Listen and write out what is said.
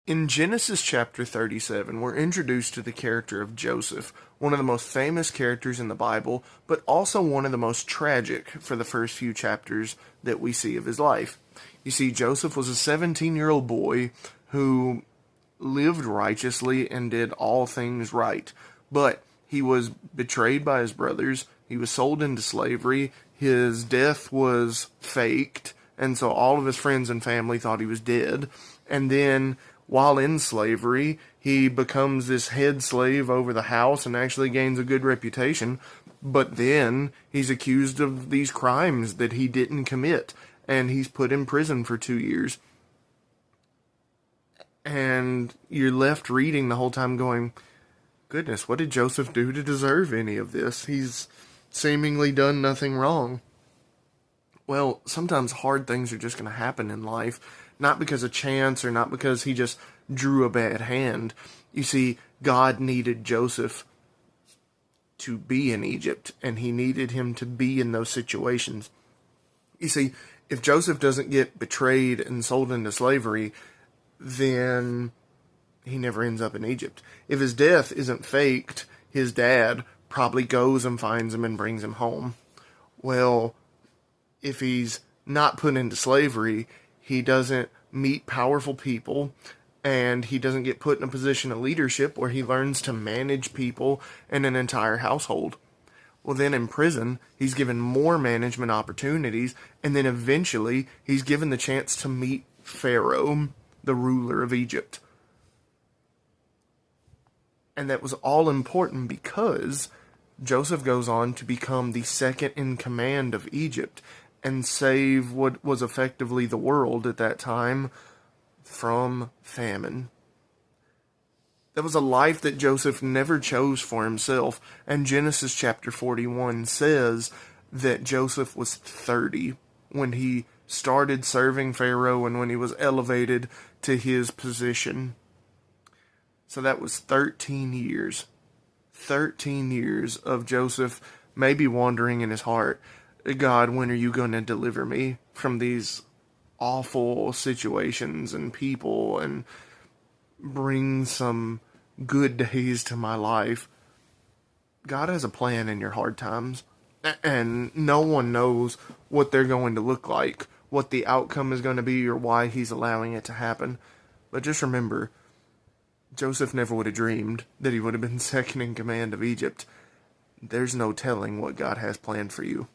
In Genesis chapter 37, we're introduced to the character of Joseph, one of the most famous characters in the Bible, but also one of the most tragic for the first few chapters that we see of his life. You see, Joseph was a 17-year-old boy who lived righteously and did all things right, but he was betrayed by his brothers, he was sold into slavery, his death was faked, and so all of his friends and family thought he was dead, and then while in slavery, he becomes this head slave over the house and actually gains a good reputation. But then he's accused of these crimes that he didn't commit, and he's put in prison for 2 years. And you're left reading the whole time going, goodness, what did Joseph do to deserve any of this? He's seemingly done nothing wrong. Well, sometimes hard things are just going to happen in life, not because of chance or not because he just drew a bad hand. You see, God needed Joseph to be in Egypt, and he needed him to be in those situations. You see, if Joseph doesn't get betrayed and sold into slavery, then he never ends up in Egypt. If his death isn't faked, his dad probably goes and finds him and brings him home. Well, if he's not put into slavery, he doesn't meet powerful people, and he doesn't get put in a position of leadership where he learns to manage people and an entire household. Well, then in prison, he's given more management opportunities, and then eventually he's given the chance to meet Pharaoh, the ruler of Egypt. And that was all important because Joseph goes on to become the second in command of Egypt and save what was effectively the world at that time from famine. That was a life that Joseph never chose for himself, and Genesis chapter 41 says that Joseph was 30 when he started serving Pharaoh and when he was elevated to his position. So that was 13 years. 13 years of Joseph maybe wandering in his heart, God, when are you going to deliver me from these awful situations and people and bring some good days to my life? God has a plan in your hard times, and no one knows what they're going to look like, what the outcome is going to be, or why he's allowing it to happen. But just remember, Joseph never would have dreamed that he would have been second in command of Egypt. There's no telling what God has planned for you.